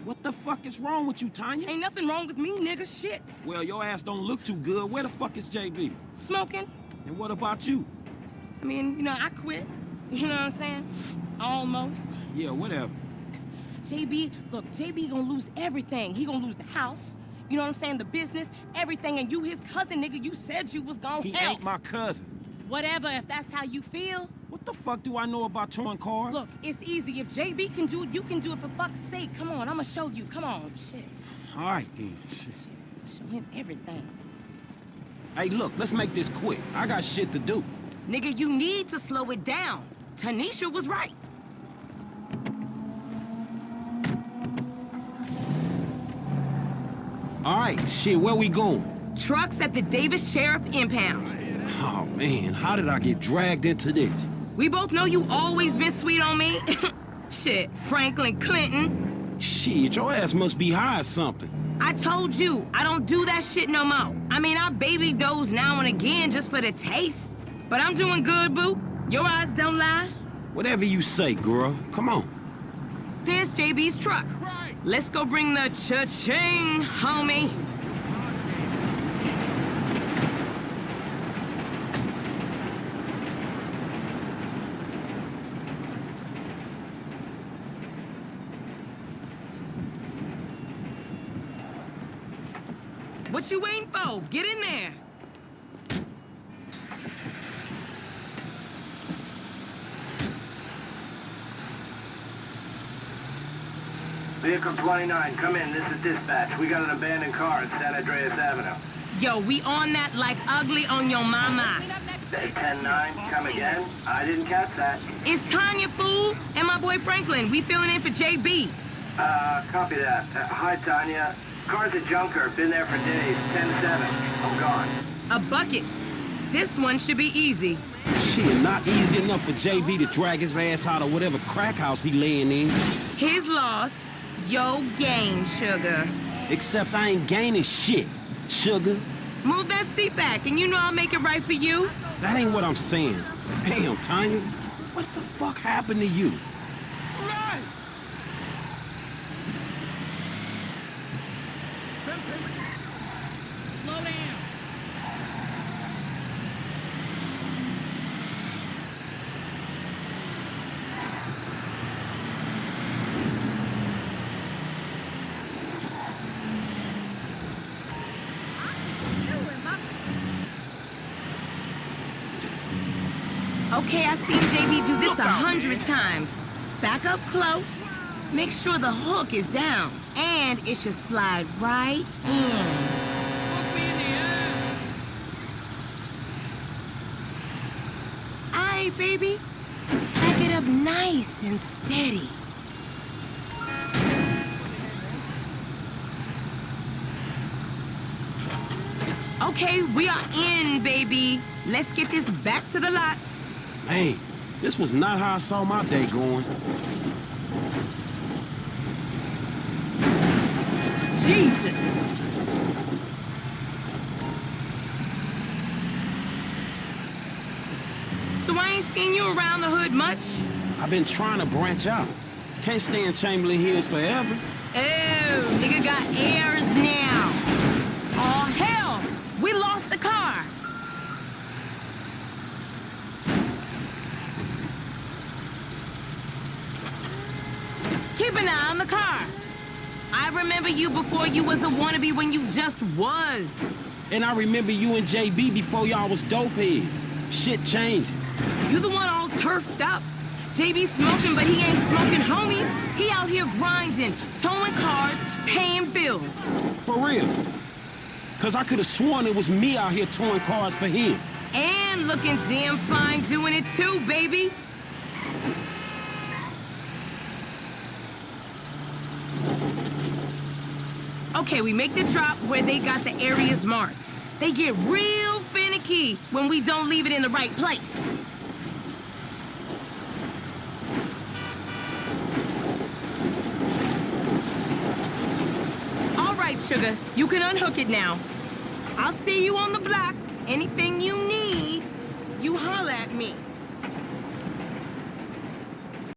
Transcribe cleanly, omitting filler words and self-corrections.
What the fuck is wrong with you, Tanya? Ain't nothing wrong with me, nigga. Shit. Well, your ass don't look too good. Where the fuck is JB? Smoking. And what about you? I mean, you know, I quit. You know what I'm saying? Almost. Yeah, whatever. JB, look, JB gonna lose everything. He gonna lose the house, you know what I'm saying, the business, everything, and you his cousin, nigga, you said you was gonna He help. ain't my cousin. Whatever, if that's how you feel. What the fuck do I know about towing cars? Look, it's easy. If JB can do it, you can do it, for fuck's sake. Come on, I'ma show you. Come on, shit. All right, then. Shit. Show him everything. Hey, look, let's make this quick. I got shit to do. Nigga, you need to slow it down. Tanisha was right. All right, shit, where we going? Trucks at the Davis Sheriff Impound. Oh, man, how did I get dragged into this? We both know you always been sweet on me. Shit, Franklin Clinton. Shit, your ass must be high or something. I told you, I don't do that shit no more. I mean, I baby doze now and again just for the taste. But I'm doing good, boo. Your eyes don't lie. Whatever you say, girl. Come on. There's JB's truck. Let's go bring the cha-ching, homie. What you waiting for? Get in there. Vehicle 29, come in. This is dispatch. We got an abandoned car at San Andreas Avenue. Yo, we on that like ugly on your mama. Say 10-9, come again? I didn't catch that. It's Tanya, fool, and my boy Franklin. We filling in for JB. Copy that. Hi, Tanya. Car's a junker. Been there for days. 10-7. I'm gone. A bucket. This one should be easy. Shit, not easy enough for JB to drag his ass out of whatever crack house he laying in. His loss, your gain, sugar. Except I ain't gaining shit, sugar. Move that seat back, and you know I'll make it right for you. That ain't what I'm saying. Damn, Tanya, what the fuck happened to you? Right. Slow down. Okay, I've seen JB do this 100 times. Back up close. Make sure the hook is down. And it should slide right in. Look me in the eye. Aight, baby. Back it up nice and steady. Okay, we are in, baby. Let's get this back to the lot. Man, this was not how I saw my day going. Jesus! So I ain't seen you around the hood much? I've been trying to branch out. Can't stay in Chamberlain Hills forever. Oh, nigga got airs now. Oh, hell! We lost the car. Keep an eye on the car. I remember you before you was a wannabe when you just was. And I remember you and JB before y'all was dopehead. Shit changes. You the one all turfed up. JB smoking, but he ain't smoking homies. He out here grinding, towing cars, paying bills. For real. Cause I could have sworn it was me out here towing cars for him. And looking damn fine doing it too, baby. Okay, we make the drop where they got the areas marked. They get real finicky when we don't leave it in the right place. All right, sugar, you can unhook it now. I'll see you on the block. Anything you need, you holler at me.